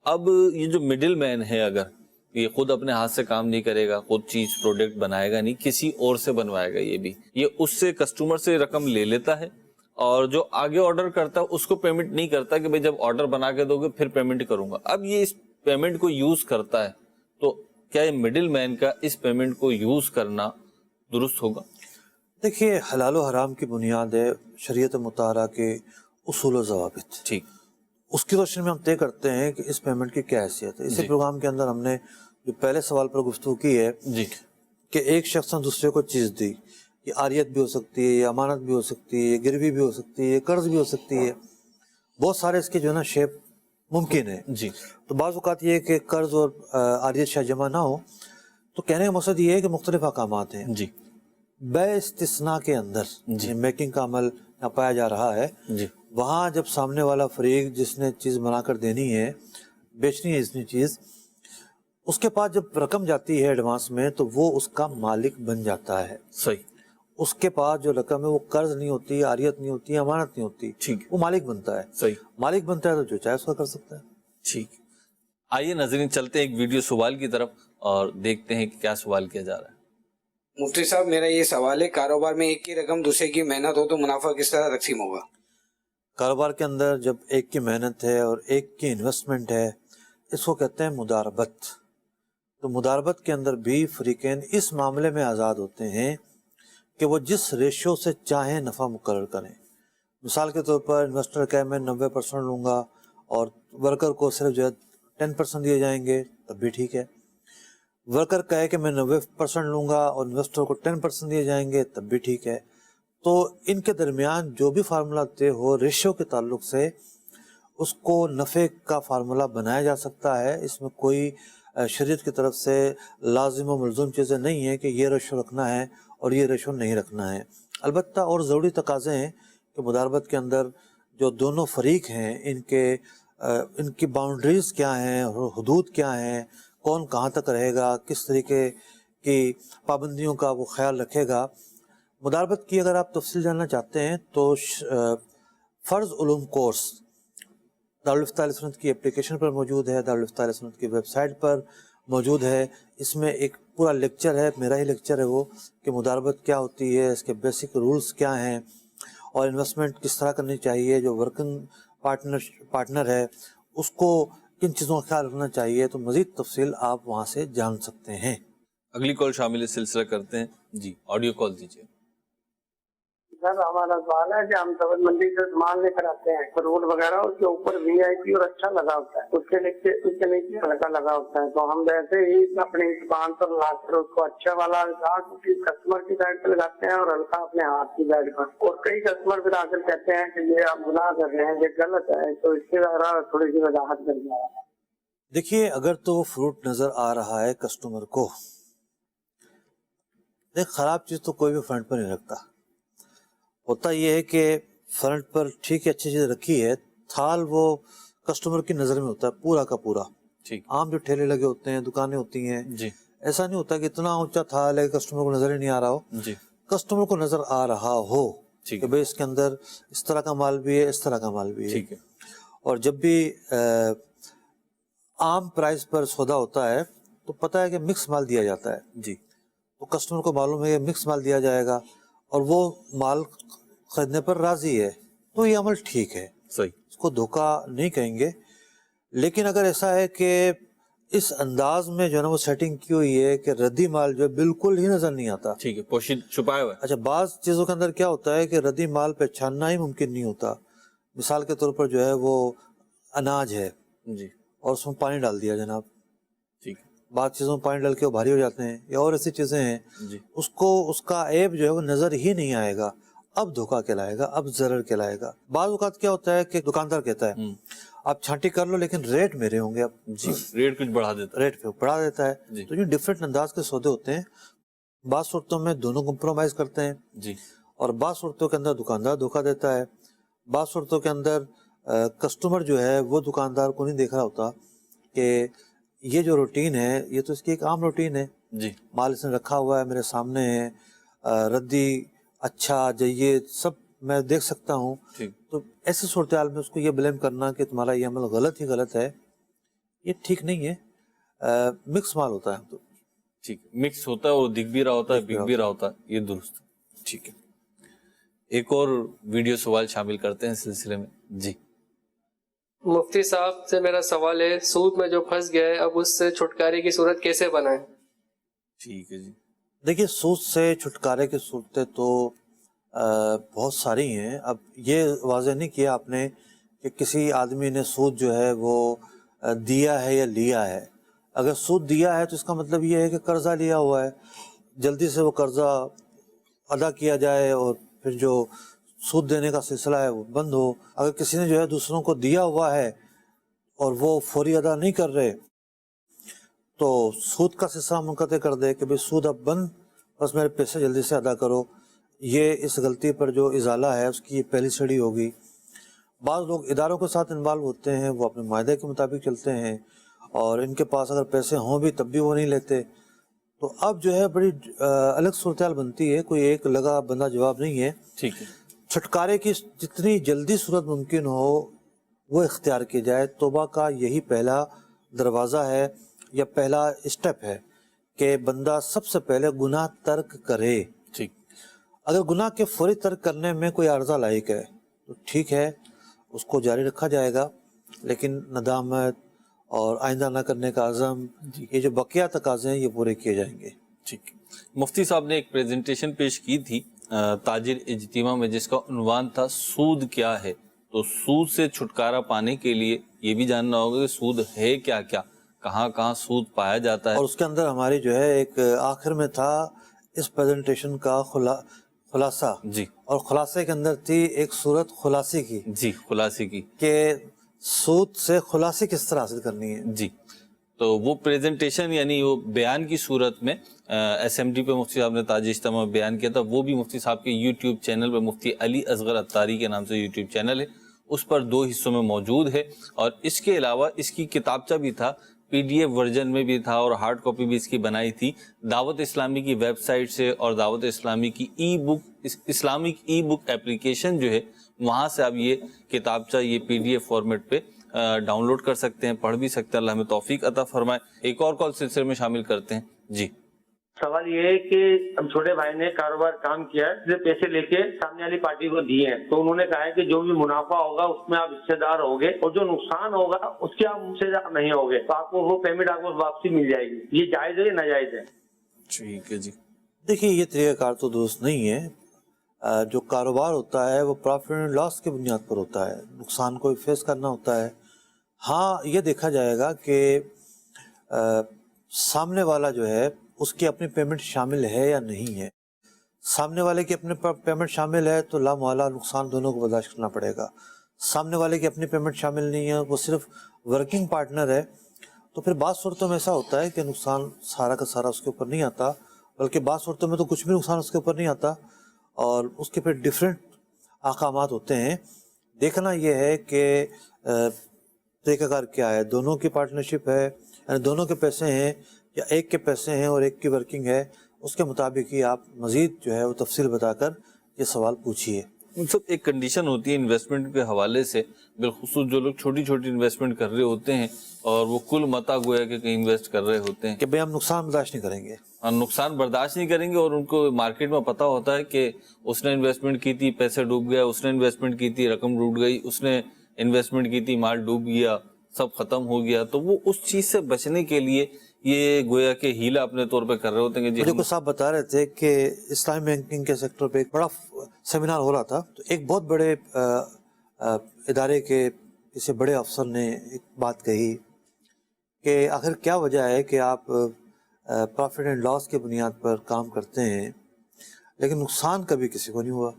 اب یہ جو مڈل مین ہے اگر یہ خود اپنے ہاتھ سے کام نہیں کرے گا, خود چیز پروڈکٹ بنائے گا نہیں, کسی اور سے بنوائے گا, یہ اس سے کسٹمر سے رقم لے لیتا ہے اور جو آگے آرڈر کرتا ہے اس کو پیمنٹ نہیں کرتا کہ بھئی جب آرڈر بنا کے دو گے پھر پیمنٹ کروں گا. اب یہ اس پیمنٹ کو یوز کرتا ہے تو کیا یہ مڈل مین کا اس پیمنٹ کو یوز کرنا درست ہوگا؟ دیکھیے حلال و حرام کی بنیاد ہے شریعت مطہرہ کے اصول و ضوابط. ٹھیک, اس کی روشنی میں ہم طے کرتے ہیں کہ اس پیمنٹ کی کیا حیثیت ہے. اسی پروگرام کے اندر ہم نے جو پہلے سوال پر گفتگو کی ہے جی, کہ ایک شخص نے دوسرے کو چیز دی, یہ عاریت بھی ہو سکتی ہے, یہ امانت بھی ہو سکتی ہے, یہ گروی بھی ہو سکتی ہے, یہ قرض بھی ہو سکتی ہے, بہت سارے اس کے جو ہے نا شیپ ممکن ہے. جی, تو بعض اوقات یہ ہے کہ قرض اور عاریت شاید جمع نہ ہو, تو کہنے کا مقصد یہ ہے کہ مختلف احکامات ہیں. جی, بے استثناء کے اندر میکنگ کا عمل یہاں پایا جا رہا ہے, جی, وہاں جب سامنے والا فریق جس نے چیز بنا کر دینی ہے, بیچنی ہے اتنی چیز, اس کے پاس جب رقم جاتی ہے ایڈوانس میں تو وہ اس کا مالک بن جاتا ہے. صحیح, اس کے پاس جو رقم ہے وہ قرض نہیں ہوتی, عاریت نہیں ہوتی, امانت نہیں ہوتی, ٹھیک, وہ مالک بنتا ہے. صحیح, مالک بنتا ہے تو جو چاہے اس کا کر سکتا ہے. ٹھیک. آئیے ناظرین چلتے ہیں ایک ویڈیو سوال کی طرف اور دیکھتے ہیں کہ کیا سوال کیا جا رہا ہے. مفتی صاحب میرا یہ سوال ہے, کاروبار میں ایک کی رقم دوسرے کی محنت ہو تو منافع کس طرح تقسیم ہوگا؟ کاروبار کے اندر جب ایک کی محنت ہے اور ایک کی انویسٹمنٹ ہے, اس کو کہتے ہیں مداربت. تو مداربت کے اندر بھی فریقین اس معاملے میں آزاد ہوتے ہیں کہ وہ جس ریشو سے چاہیں نفع مقرر کریں. مثال کے طور پر انویسٹر کہے میں 90% لوں گا اور ورکر کو صرف جو ہے 10% دیے جائیں گے, تب بھی ٹھیک ہے. ورکر کہے کہ میں 90% لوں گا اور انویسٹر کو 10% دیے جائیں گے, تب بھی ٹھیک ہے. تو ان کے درمیان جو بھی فارمولہ طے ہو ریشو کے تعلق سے, اس کو نفع کا فارمولہ بنایا جا سکتا ہے. اس میں کوئی شریعت کی طرف سے لازم و ملزوم چیزیں نہیں ہیں کہ یہ ریشو رکھنا ہے اور یہ ریشو نہیں رکھنا ہے. البتہ اور ضروری تقاضے ہیں کہ مداربت کے اندر جو دونوں فریق ہیں ان کی باؤنڈریز کیا ہیں اور حدود کیا ہیں, کون کہاں تک رہے گا, کس طریقے کی پابندیوں کا وہ خیال رکھے گا. مداربت کی اگر آپ تفصیل جاننا چاہتے ہیں تو فرض علوم کورس دارالفتہ علیہ سنت کی اپلیکیشن پر موجود ہے, دارالفتہ علیہ سنت کی ویب سائٹ پر موجود ہے. اس میں ایک پورا لیکچر ہے, میرا ہی لیکچر ہے وہ, کہ مداربت کیا ہوتی ہے, اس کے بیسک رولز کیا ہیں اور انویسٹمنٹ کس طرح کرنی چاہیے, جو ورکنگ پارٹنر ہے اس کو کن چیزوں کا خیال رکھنا چاہیے. تو مزید تفصیل آپ وہاں سے جان سکتے ہیں. اگلی کال شامل سلسلہ کرتے ہیں. جی, آڈیو کال دیجیے. سر ہمارا سوال ہے کہ ہم سبز منڈی سے سامان لے کر آتے ہیں, فروٹ وغیرہ اس کے اوپر VIP اور اچھا لگا ہوتا ہے, اس کے نیچے ہلکا لگا ہوتا ہے. تو ہم ویسے ہی اپنی دکان پر لا کر اس کو اچھا والا کسٹمر کی سائڈ پہ لگاتے ہیں اور ہلکا اپنے ہاتھ کی سائڈ پر. اور کئی کسٹمر پھر آ کر کہتے ہیں کہ یہ آپ گناہ کر رہے ہیں, یہ غلط ہے. تو اس کے ذرا تھوڑی سی وضاحت کر دیا. دیکھیے اگر تو فروٹ نظر آ رہا ہے کسٹمر کو, دیکھ خراب چیز تو کوئی بھی فرنٹ پر نہیں رکھتا. ہوتا یہ ہے کہ فرنٹ پر ٹھیک ہے اچھی چیز رکھی ہے, تھال وہ کسٹمر کی نظر میں ہوتا ہے پورا کا پورا. ٹھیک, عام جو ٹھیلے لگے ہوتے ہیں, دکانیں ہوتی ہیں, جی, ایسا نہیں ہوتا کہ اتنا اونچا تھال ہے کسٹمر کو نظر ہی نہیں آ رہا ہو. جی, کسٹمر کو نظر آ رہا ہو ٹھیک کہ ہے, بھئی اس کے اندر اس طرح کا مال بھی ہے, اس طرح کا مال بھی ہے. ٹھیک ہے. اور جب بھی عام پرائز پر سودا ہوتا ہے تو پتہ ہے کہ مکس مال دیا جاتا ہے. جی, تو کسٹمر کو معلوم ہے کہ مکس مال دیا جائے گا اور وہ مال خریدنے پر راضی ہے, تو یہ عمل ٹھیک ہے, صحیح, اس کو دھوکہ نہیں کہیں گے. لیکن اگر ایسا ہے کہ اس انداز میں جو ہے نا وہ سیٹنگ کی ہوئی ہے کہ ردی مال جو ہے بالکل ہی نظر نہیں آتا. ٹھیک ہے، پوشید چھپایا ہوا ہے. اچھا، بعض چیزوں کے اندر کیا ہوتا ہے کہ ردی مال پہچاننا ہی ممکن نہیں ہوتا. مثال کے طور پر جو ہے وہ اناج ہے جی اور اس میں پانی ڈال دیا جناب، ٹھیک ہے. بعض چیزوں میں پانی ڈال کے وہ بھاری ہو جاتے ہیں یا اور ایسی چیزیں ہیں، جی اس کو اس کا عیب جو ہے وہ نظر ہی نہیں آئے گا. اب دھوکہ کہلائے گا، اب ضرر کہلائے گا. بعض اوقات کیا ہوتا ہے کہ دکاندار کہتا ہے آپ چھانٹی کر لو لیکن ریٹ میرے ہوں گے. اب جی ریٹ کچھ بڑھا دیتا ریٹ پہ بڑھا دیتا ہے. جی. تو یہ ڈفرینٹ انداز کے سودے ہوتے ہیں. بعض صورتوں میں دونوں کمپرومائز کرتے ہیں جی اور بعض صورتوں کے اندر دکاندار دھوکہ دیتا ہے. بعض صورتوں کے اندر کسٹمر جو ہے وہ دکاندار کو نہیں دیکھ رہا ہوتا کہ یہ جو روٹین ہے یہ تو اس کی ایک عام روٹین ہے. جی مال اس نے رکھا ہوا ہے، میرے سامنے ہے، ردی اچھا جید سب میں دیکھ سکتا ہوں. ٹھیک. تو ایسی صورتحال میں اس کو یہ بلیم کرنا کہ تمہارا یہ عمل غلط ہی غلط ہے، یہ ٹھیک نہیں ہے. مکس مال ہوتا ہے. تو ٹھیک ہے، مکس ہوتا ہے اور دکھ بھی رہا ہوتا ہے، بک بھی رہا ہوتا ہے، یہ درست. ٹھیک ہے، ایک اور ویڈیو سوال شامل کرتے ہیں اس سلسلے میں. جی مفتی صاحب سے میرا سوال ہے، سود میں جو پھنس گیا ہے اب اس سے چھٹکارے کی صورت کیسے بنائیں؟ ٹھیک ہے جی. دیکھیے، سود سے چھٹکارے کی صورتیں تو بہت ساری ہیں. اب یہ واضح نہیں کیا آپ نے کہ کسی آدمی نے سود جو ہے وہ دیا ہے یا لیا ہے. اگر سود دیا ہے تو اس کا مطلب یہ ہے کہ قرضہ لیا ہوا ہے، جلدی سے وہ قرضہ ادا کیا جائے اور پھر جو سود دینے کا سلسلہ ہے وہ بند ہو. اگر کسی نے جو ہے دوسروں کو دیا ہوا ہے اور وہ فوری ادا نہیں کر رہے تو سود کا سلسلہ منقطع کر دے کہ بھئی سود اب بند، بس میرے پیسے جلدی سے ادا کرو. یہ اس غلطی پر جو ازالہ ہے اس کی یہ پہلی سیڑھی ہوگی. بعض لوگ اداروں کے ساتھ انوالو ہوتے ہیں، وہ اپنے معاہدے کے مطابق چلتے ہیں اور ان کے پاس اگر پیسے ہوں بھی تب بھی وہ نہیں لیتے. تو اب جو ہے بڑی الگ صورتحال بنتی ہے، کوئی ایک لگا بندہ جواب نہیں ہے. ٹھیک ہے. چھٹکارے کی جتنی جلدی صورت ممکن ہو وہ اختیار کی جائے. توبہ کا یہی پہلا دروازہ ہے یا پہلا اسٹیپ ہے کہ بندہ سب سے پہلے گناہ ترک کرے. ٹھیک. اگر گناہ کے فوری ترک کرنے میں کوئی عارضہ لاحق ہے تو ٹھیک ہے، اس کو جاری رکھا جائے گا، لیکن ندامت اور آئندہ نہ کرنے کا عزم، یہ جو بقیہ تقاضے ہیں یہ پورے کیے جائیں گے. ٹھیک. مفتی صاحب نے ایک پریزنٹیشن پیش کی تھی تاجر اجتماع میں جس کا عنوان تھا سود کیا ہے. تو سود سے چھٹکارا پانے کے لیے یہ بھی جاننا ہوگا کہ سود ہے کیا کیا، کہاں کہاں سود پایا جاتا ہے. اور اس کے اندر ہماری جو ہے ایک آخر میں تھا اس پریزنٹیشن کا خلاصہ. جی. اور خلاصے کے اندر تھی ایک صورت خلاصے کی. جی خلاصے کی کہ سود سے خلاصے کس طرح حاصل کرنی ہے. جی. تو وہ پریزنٹیشن یعنی وہ بیان کی صورت میں ایس ایم ڈی پہ مفتی صاحب نے تاج اجتماع میں بیان کیا تھا. وہ بھی مفتی صاحب کے یوٹیوب چینل پہ، مفتی علی اصغر عطاری کے نام سے یوٹیوب چینل ہے، اس پر 2 حصوں میں موجود ہے. اور اس کے علاوہ اس کی کتابچہ بھی تھا، پی ڈی ایف ورژن میں بھی تھا اور ہارڈ کاپی بھی اس کی بنائی تھی. دعوت اسلامی کی ویب سائٹ سے اور دعوت اسلامی کی اسلامک ای بک اپلیکیشن جو ہے وہاں سے آپ یہ کتابچہ یہ پی ڈی ایف فارمیٹ پہ ڈاؤن لوڈ کر سکتے ہیں، پڑھ بھی سکتے ہیں. اللہ ہمیں توفیق عطا فرمائے. ایک اور کال سلسلے میں شامل کرتے ہیں. جی سوال یہ ہے کہ اب چھوٹے بھائی نے کاروبار کام کیا ہے، صرف پیسے لے کے سامنے والی پارٹی کو دیے ہیں، تو انہوں نے کہا ہے کہ جو بھی منافع ہوگا اس میں آپ حصے دار ہوگے اور جو نقصان ہوگا اس کے آپ حصے دار نہیں ہوگے، تو آپ کو وہ پیمنٹ آپ کو واپسی مل جائے گی. یہ جائز ہے یا ناجائز ہے؟ ٹھیک ہے جی. دیکھیے، یہ طریقہ کار تو درست نہیں ہے. جو کاروبار ہوتا ہے وہ پروفٹ اینڈ لاس کی بنیاد پر ہوتا ہے، نقصان کو فیس کرنا ہوتا ہے. ہاں، یہ دیکھا جائے گا کہ سامنے والا جو ہے اس کی اپنی پیمنٹ شامل ہے یا نہیں ہے. سامنے والے کی اپنی پیمنٹ شامل ہے تو لامحالہ نقصان دونوں کو برداشت کرنا پڑے گا. سامنے والے کی اپنی پیمنٹ شامل نہیں ہے، وہ صرف ورکنگ پارٹنر ہے، تو پھر بعض صورتوں میں ایسا ہوتا ہے کہ نقصان سارا کا سارا اس کے اوپر نہیں آتا، بلکہ بعض صورتوں میں تو کچھ بھی نقصان اس کے اوپر نہیں آتا اور اس کے پھر ڈیفرنٹ احکامات ہوتے ہیں. دیکھنا یہ ہے کہ طریقہ کار کیا ہے، دونوں کی پارٹنرشپ ہے، یعنی دونوں کے پیسے ہیں یا ایک کے پیسے ہیں اور ایک کی ورکنگ ہے، اس کے مطابق ہی آپ مزید جو ہے وہ تفصیل بتا کر یہ سوال پوچھیے. سب ایک کنڈیشن ہوتی ہے انویسٹمنٹ کے حوالے سے، بالخصوص جو لوگ چھوٹی چھوٹی انویسٹمنٹ کر رہے ہوتے ہیں اور وہ کل متا گویا کہ کہیں انویسٹ کر رہے ہوتے ہیں کہ بھئی ہم نقصان برداشت نہیں کریں گے، اور نقصان برداشت نہیں کریں گے، اور ان کو مارکیٹ میں پتہ ہوتا ہے کہ اس نے انویسٹمنٹ کی تھی پیسے ڈوب گیا، اس نے انویسٹمنٹ کی تھی رقم ڈوب گئی، اس نے انویسٹمنٹ کی تھی مال ڈوب گیا، سب ختم ہو گیا، تو وہ اس چیز سے بچنے کے لیے یہ گویا کہ ہیلا اپنے طور پہ کر رہے ہوتے ہیں کہ جی مجھے صاحب بتا رہے تھے کہ اسلامی بینکنگ کے سیکٹر پہ ایک بڑا سیمینار ہو رہا تھا، تو ایک بہت بڑے ادارے کے کسی بڑے افسر نے ایک بات کہی کہ آخر کیا وجہ ہے کہ آپ پروفٹ اینڈ لاس کی بنیاد پر کام کرتے ہیں لیکن نقصان کبھی کسی کو نہیں ہوا،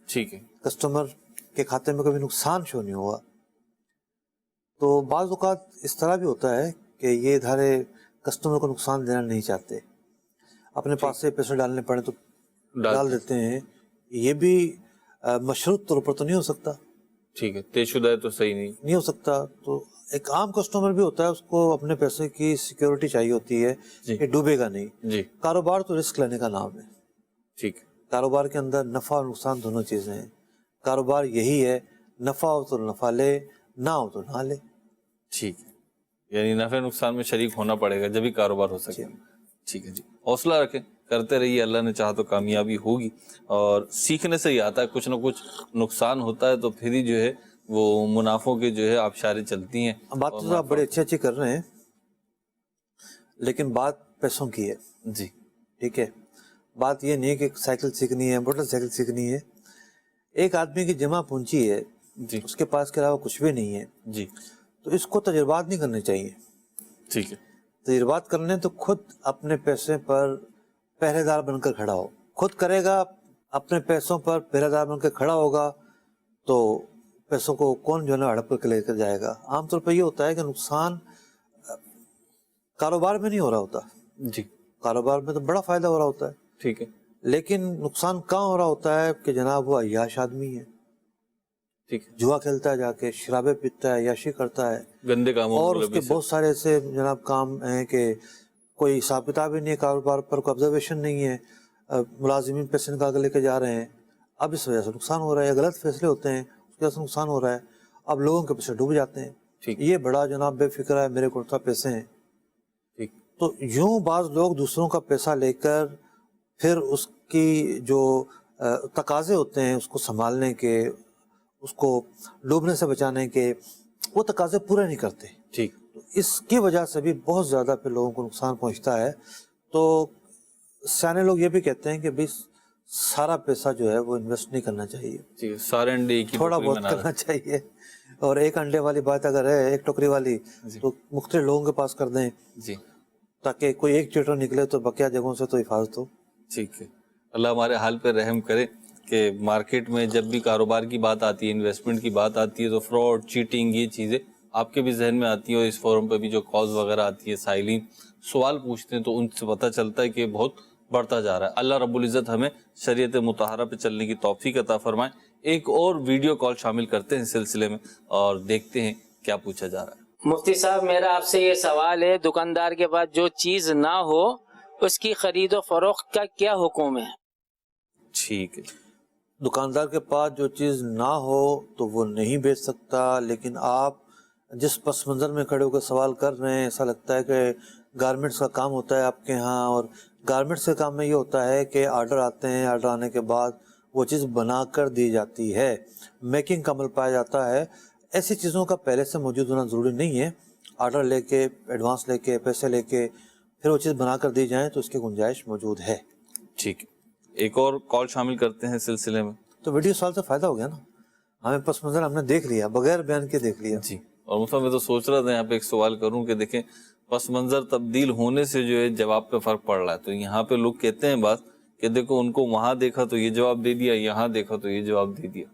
ٹھیک ہے، کسٹمر کے کھاتے میں کبھی نقصان شو نہیں ہوا۔ تو بعض اوقات اس طرح بھی ہوتا ہے کہ یہ ادارے کسٹمر کو نقصان دینا نہیں چاہتے، اپنے پاس سے پیسے ڈالنے پڑے تو ڈال دیتے ہیں، یہ بھی مشروط طور پر تو نہیں ہو سکتا، ٹھیک ہے، طے شدہ ہے تو صحیح نہیں ہو سکتا۔ تو ایک عام کسٹمر بھی ہوتا ہے، اس کو اپنے پیسے کی سیکیورٹی چاہیے ہوتی ہے کہ ڈوبے گا نہیں۔ جی، کاروبار تو رسک لینے کا نام ہے، ٹھیک ہے، کاروبار کے اندر نفع اور نقصان دونوں چیزیں ہیں، کاروبار یہی ہے نفع ہو تو نفع لے، نہ ہو تو نہ لے۔ ٹھیک ہے، یعنی نفع نقصان میں شریک ہونا پڑے گا جبھی کاروبار ہو سکے۔ ٹھیک ہے جی، حوصلہ رکھیں، کرتے رہیے، اللہ نے چاہا تو کامیابی ہوگی، اور سیکھنے سے ہی آتا ہے، کچھ نہ کچھ نقصان ہوتا ہے تو پھر ہی جو ہے وہ منافعوں کے جو ہے آبشاریں چلتی ہیں۔ بات تو آپ بڑے اچھی کر رہے ہیں، لیکن بات پیسوں کی ہے۔ جی، ٹھیک ہے، بات یہ نہیں ہے کہ سائیکل سیکھنی ہے، موٹر سائیکل سیکھنی ہے۔ ایک آدمی کی جمع پونجی ہے، جی، اس کے پاس کے علاوہ کچھ بھی نہیں ہے، جی، تو اس کو تجربات نہیں کرنے چاہیے۔ ٹھیک ہے، تجربات کرنے تو خود اپنے پیسے پر پہرے دار بن کر کھڑا ہو، خود کرے گا، اپنے پیسوں پر پہرے دار بن کر کھڑا ہوگا تو پیسوں کو کون جو ہے نا ہڑپ کر کے لے کر جائے گا۔ عام طور پہ یہ ہوتا ہے کہ نقصان کاروبار میں نہیں ہو رہا ہوتا، جی، کاروبار میں تو بڑا فائدہ ہو رہا ہوتا ہے، ٹھیک ہے، لیکن نقصان کہاں ہو رہا ہوتا ہے کہ جناب وہ عیاش آدمی ہے، ٹھیک ہے، جوا کھیلتا ہے، جا کے شرابیں پیتا ہے، عیاشی کرتا ہے، گندے کاموں اور اس کے بہت سارے ایسے جناب کام ہیں کہ کوئی حساب کتاب ہی نہیں ہے، کاروبار پر کوئی آبزرویشن نہیں ہے، ملازمین پیسے نکال کے لے کے جا رہے ہیں، اب اس وجہ سے نقصان ہو رہا ہے، غلط فیصلے ہوتے ہیں اس کی وجہ سے نقصان ہو رہا ہے، اب لوگوں کے پیسے ڈوب جاتے ہیں، یہ بڑا جناب بے فکر ہے، میرے کو اتنا پیسے ہیں۔ تو یوں بعض لوگ دوسروں کا پیسہ لے کر پھر اس کی جو تقاضے ہوتے ہیں اس کو سنبھالنے کے، اس کو ڈوبنے سے بچانے کے، وہ تقاضے پورے نہیں کرتے، ٹھیک، اس کی وجہ سے بھی بہت زیادہ پھر لوگوں کو نقصان پہنچتا ہے۔ تو سیانے لوگ یہ بھی کہتے ہیں کہ بھئی سارا پیسہ جو ہے وہ انویسٹ نہیں کرنا چاہیے، سارے انڈے ایک ہی تھوڑا بہت کرنا چاہیے، اور ایک انڈے والی بات اگر ہے، ایک ٹوکری والی، تو مختلف لوگوں کے پاس کر دیں جی، تاکہ کوئی ایک چیٹر نکلے تو بقیہ جگہوں سے تو حفاظت ہو۔ ٹھیک ہے، اللہ ہمارے حال پہ رحم کرے کہ مارکیٹ میں جب بھی کاروبار کی بات آتی ہے، انویسٹمنٹ کی بات آتی ہے، تو فراڈ، چیٹنگ، یہ چیزیں آپ کے بھی ذہن میں آتی ہیں، اور اس فورم پہ بھی جو کالز وغیرہ آتی ہے، سائلین سوال پوچھتے ہیں تو ان سے پتہ چلتا ہے کہ بہت بڑھتا جا رہا ہے۔ اللہ رب العزت ہمیں شریعت مطہرہ پہ چلنے کی توفیق عطا فرمائے۔ ایک اور ویڈیو کال شامل کرتے ہیں اس سلسلے میں اور دیکھتے ہیں کیا پوچھا جا رہا ہے۔ مفتی صاحب، میرا آپ سے یہ سوال ہے، دکاندار کے پاس جو چیز نہ ہو اس کی خرید و فروخت کا کیا حکم ہے؟ ٹھیک ہے، دکاندار کے پاس جو چیز نہ ہو تو وہ نہیں بیچ سکتا، لیکن آپ جس پس منظر میں کھڑے ہو کے سوال کر رہے ہیں، ایسا لگتا ہے کہ گارمنٹس کا کام ہوتا ہے آپ کے ہاں، اور گارمنٹس کے کام میں یہ ہوتا ہے کہ آرڈر آتے ہیں، آرڈر آنے کے بعد وہ چیز بنا کر دی جاتی ہے، میکنگ کا عمل پایا جاتا ہے۔ ایسی چیزوں کا پہلے سے موجود ہونا ضروری نہیں ہے، آرڈر لے کے، ایڈوانس لے کے، پیسے لے کے پھر وہ چیز بنا کر دی جائیں تو اس کی گنجائش موجود ہے۔ ٹھیک ہے، ایک اور کال شامل کرتے ہیں سلسلے میں۔ تو ویڈیو سوال سے فائدہ ہو گیا نا، ہمیں پس منظر ہم نے دیکھ لیا، بغیر بیان کے دیکھ لیا۔ جی، اور مطلب میں تو سوچ رہا تھا یہاں پہ ایک سوال کروں کہ دیکھیں پس منظر تبدیل ہونے سے جو ہے جواب پہ فرق پڑ رہا ہے، تو یہاں پہ لوگ کہتے ہیں بات کہ دیکھو ان کو وہاں دیکھا تو یہ جواب دے دیا، یہاں دیکھا تو یہ جواب دے دیا۔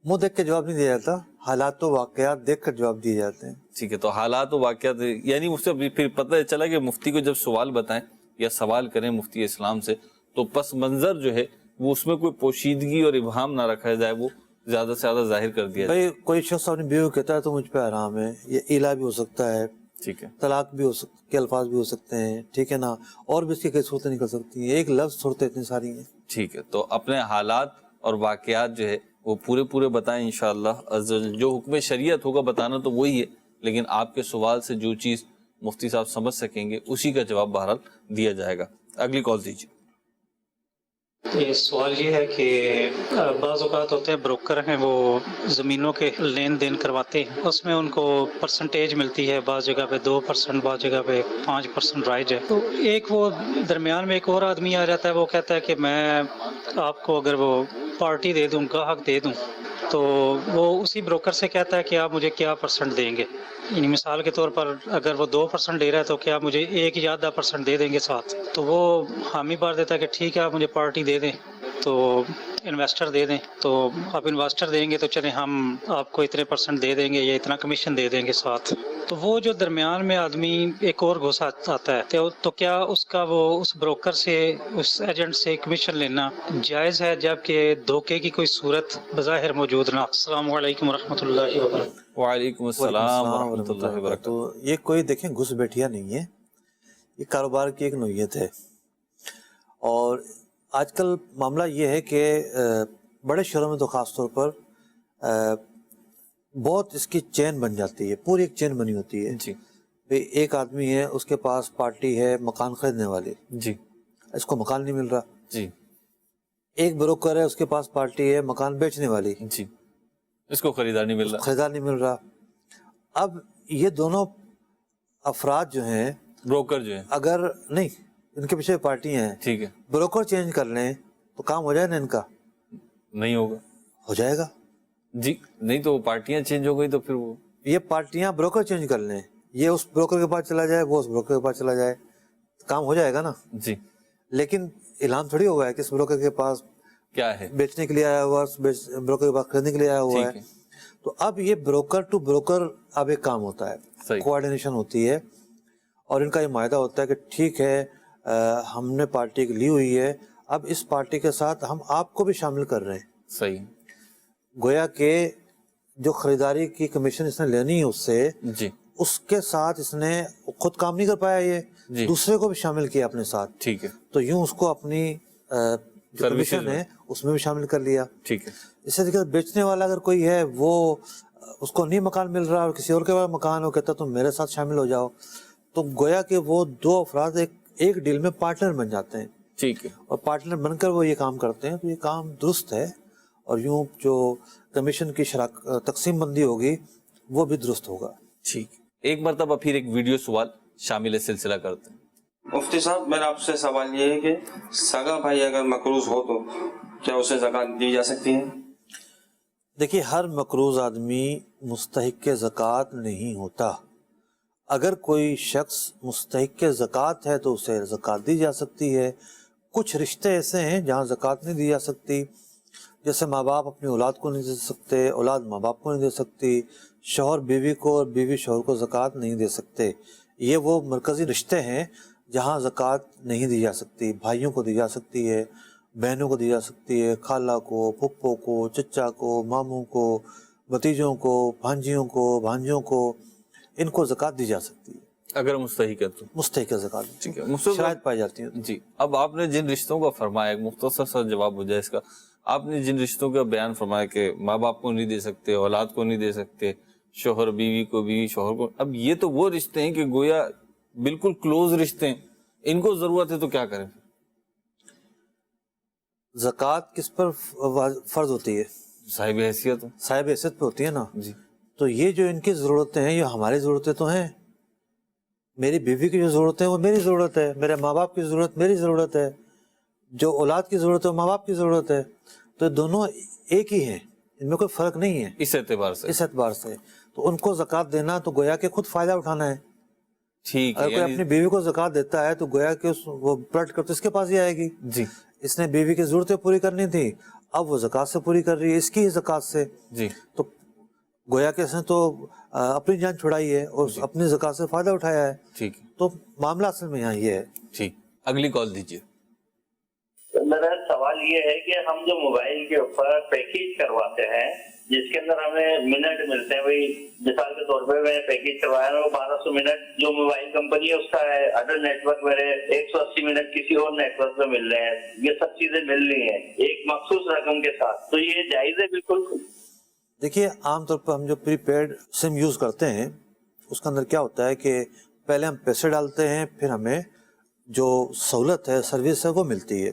منہ دیکھ کے جواب نہیں دیا جاتا، حالات و واقعات دیکھ کر جواب دیے جاتے ہیں۔ ٹھیک ہے، تو حالات و واقعات، یعنی مجھ سے پھر پتہ چلا کہ مفتی کو جب سوال بتائیں یا سوال کریں مفتی اسلام سے تو پس منظر جو ہے وہ اس میں کوئی پوشیدگی اور ابہام نہ رکھا جائے، وہ زیادہ سے زیادہ ظاہر کر دیا جائے۔ بھائی کوئی شخص اپنی بیوی کو کہتا ہے تو مجھ پہ حرام ہے، یہ ایلا بھی ہو سکتا ہے، ٹھیک ہے، طلاق بھی ہو سکتے کے الفاظ بھی ہو سکتے ہیں، ٹھیک ہے نا، اور بھی اس کی کئی صورتیں نکل سکتی ہیں، ایک لفظ صورتیں اتنی ساری ہیں۔ ٹھیک ہے، تو اپنے حالات اور واقعات جو ہے وہ پورے بتائیں انشاءاللہ، جو حکم شریعت ہوگا بتانا تو وہی ہے، لیکن آپ کے سوال سے جو چیز مفتی صاحب سمجھ سکیں گے اسی کا جواب بہرحال دیا جائے گا۔ اگلی کال دیجیے۔ یہ سوال یہ ہے کہ بعض اوقات ہوتے ہیں بروکر ہیں وہ زمینوں کے لین دین کرواتے ہیں، اس میں ان کو پرسنٹیج ملتی ہے، بعض جگہ پہ 2%، بعض جگہ پہ 5% رائج ہے. تو ایک وہ درمیان میں ایک اور آدمی آ جاتا ہے، وہ کہتا ہے کہ میں آپ کو اگر وہ پارٹی دے دوں، گاہک دے دوں، تو وہ اسی بروکر سے کہتا ہے کہ آپ مجھے کیا پرسنٹ دیں گے. یعنی مثال کے طور پر اگر وہ 2% لے رہا ہے تو کیا مجھے 1 یا 10% دے دیں گے ساتھ. تو وہ حامی بار دیتا ہے کہ ٹھیک ہے آپ مجھے پارٹی دے دیں، تو انویسٹر دے دیں، تو آپ انویسٹر دیں گے تو چلیں ہم آپ کو اتنے % دے دیں گے یا اتنا کمیشن دے دیں گے ساتھ. تو وہ جو درمیان میں آدمی ایک اور گھس آتا ہے تو کیا اس کا وہ اس بروکر سے، اس ایجنٹ سے کمیشن لینا جائز ہے جبکہ دھوکے کی کوئی صورت بظاہر موجود نہ؟ السلام علیکم ورحمۃ اللہ وبرکاتہ. وعلیکم السلام ورحمۃ اللہ وبرکاتہ. یہ کوئی دیکھیں گھس بیٹھیا نہیں ہے، یہ کاروبار کی ایک نوعیت ہے. اور آج کل معاملہ یہ ہے کہ بڑے شہروں میں تو خاص طور پر بہت اس کی چین بن جاتی ہے، پوری ایک چین بنی ہوتی ہے. جی. ایک آدمی ہے، اس کے پاس پارٹی ہے مکان خریدنے والی، جی، اس کو مکان نہیں مل رہا. جی. ایک بروکر ہے، اس کے پاس پارٹی ہے مکان بیچنے والی، جی، اس کو خریدار نہیں مل رہا. خریدار نہیں مل رہا. اب یہ دونوں افراد جو ہیں، بروکر جو ہیں، اگر نہیں ان کے پیچھے پارٹیاں ہیں، ٹھیک ہے، بروکر چینج کر لیں تو کام ہو جائے نا ان کا؟ نہیں ہوگا. ہو جائے گا. جی، نہیں تو پارٹیاں چینج ہو گئی تو پھر وہ یہ پارٹیاں بروکر چینج کر لیں، یہ اس بروکر کے پاس چلا جائے، وہ اس بروکر کے پاس چلا جائے، کام ہو جائے گا نا. جی. لیکن اعلان تھوڑی ہوا ہے کہ اس بروکر کے پاس کیا ہے، بیچنے کے لیے آیا ہوا، بروکر کے پاس خریدنے کے لیے آیا ہوا ہے. تو اب یہ بروکر ٹو بروکر اب ایک کام ہوتا ہے، کوآرڈینیشن ہوتی ہے، اور ان کا یہ معاہدہ ہوتا ہے کہ ٹھیک ہے ہم نے پارٹی لی ہوئی ہے، اب اس پارٹی کے ساتھ ہم آپ کو بھی شامل کر رہے ہیں. صحیح. گویا کہ جو خریداری کی کمیشن اس نے لینی ہے اس سے، جی، اس کے ساتھ اس نے خود کام نہیں کر پایا، یہ دوسرے کو بھی شامل کیا اپنے ساتھ. ٹھیک ہے. تو یوں اس کو اپنی جو کمیشن ہے اس میں بھی شامل کر لیا. ٹھیک ہے. اس سے بیچنے والا اگر کوئی ہے، وہ اس کو نہیں مکان مل رہا اور کسی اور کے پاس مکان ہو، کہتا تم میرے ساتھ شامل ہو جاؤ، تو گویا کہ وہ دو افراد ایک ڈیل میں پارٹنر بن جاتے ہیں. ٹھیک ہے. اور پارٹنر بن کر وہ یہ کام کرتے ہیں، تو یہ کام درست ہے. اور یوں جو کمیشن کی تقسیم بندی ہوگی وہ بھی درست ہوگا. ٹھیک. ایک مرتبہ پھر ایک ویڈیو سوال شامل سلسلہ کرتے ہیں. مفتی صاحب، میرا آپ سے سوال یہ ہے کہ سگا بھائی اگر مقروض ہو تو کیا اسے زکوٰۃ دی جا سکتی ہے؟ دیکھیے، ہر مقروض آدمی مستحق زکوٰۃ نہیں ہوتا. اگر کوئی شخص مستحق زکوٰۃ ہے تو اسے زکوٰۃ دی جا سکتی ہے. کچھ رشتے ایسے ہیں جہاں زکوٰۃ نہیں دی جا سکتی، جیسے ماں باپ اپنی اولاد کو نہیں دے سکتے، اولاد ماں باپ کو نہیں دے سکتی، شوہر بیوی کو اور بیوی شوہر کو زکوٰۃ نہیں دے سکتے. یہ وہ مرکزی رشتے ہیں جہاں زکوٰۃ نہیں دی جا سکتی. بھائیوں کو دی جا سکتی ہے، بہنوں کو دی جا سکتی ہے، خالہ کو، پھپھو کو، چچا کو، ماموں کو، بھتیجوں کو، بھانجیوں کو، بھانجوں کو، ان کو زکوٰۃ دی جا سکتی ہے اگر مستحق ہے تو. مستحق زکوٰۃ. ٹھیک ہے. شرائط پائی جاتی ہیں. جی. اب آپ نے جن رشتوں کا فرمایا، ایک مختصر سا جواب ہو جائے اس کا. آپ نے جن رشتوں کا بیان فرمایا کہ ماں باپ کو نہیں دے سکتے، اولاد کو نہیں دے سکتے، شوہر بیوی کو، بیوی شوہر کو، اب یہ تو وہ رشتے ہیں کہ گویا بالکل کلوز رشتے ہیں، ان کو ضرورت ہے تو کیا کریں؟ زکوٰۃ کس پر فرض ہوتی ہے؟ صاحب حیثیت. صاحب حیثیت پہ ہوتی ہے نا. جی. تو یہ جو ان کی ضرورتیں ہیں، یہ ہماری ضرورتیں تو ہیں. میری بیوی کی جو ضرورتیں ہیں وہ میری ضرورت ہے، میرے ماں باپ کی ضرورت میری ضرورت ہے، جو اولاد کی ضرورت ہے وہ ماں باپ کی ضرورت ہے. تو دونوں ایک ہی ہیں، ان میں کوئی فرق نہیں ہے اس اعتبار سے. تو ان کو زکوٰۃ دینا تو گویا کہ خود فائدہ اٹھانا ہے. ٹھیک ہے. اگر کوئی اپنی بیوی کو زکوٰۃ دیتا ہے تو گویا کہ وہ پلٹ کر تو اس کے پاس ہی آئے گی. جی. اس نے بیوی کی ضرورتیں پوری کرنی تھی، اب وہ زکوٰۃ سے پوری کر رہی ہے، اس کی ہی زکوٰۃ سے. جی. تو گویا کہ اس نے تو اپنی جان چھڑائی ہے اور اپنی زکوٰۃ سے فائدہ اٹھایا ہے. ٹھیک. تو معاملہ اصل میں یہاں یہ ہے. ٹھیک. اگلی کال دیجیے. میرا سوال یہ ہے کہ ہم جو موبائل کے اوپر پیکیج کرواتے ہیں جس کے اندر ہمیں منٹ ملتے ہیں، وہی مثال کے طور پہ میں پیکیج کروایا وہ 1200 منٹ جو موبائل کمپنی ہے اس کا ہے، ادر نیٹ ورک میرے 180 منٹ کسی اور نیٹ ورک پہ مل رہے ہیں. یہ سب چیزیں مل رہی ہیں ایک مخصوص رقم کے ساتھ، تو یہ جائز ہے؟ بالکل. دیکھیے، عام طور پر ہم جو پری پیڈ سم یوز کرتے ہیں اس کے اندر کیا ہوتا ہے کہ پہلے ہم پیسے ڈالتے ہیں، پھر ہمیں جو سہولت ہے، سروس ہے، وہ ملتی ہے.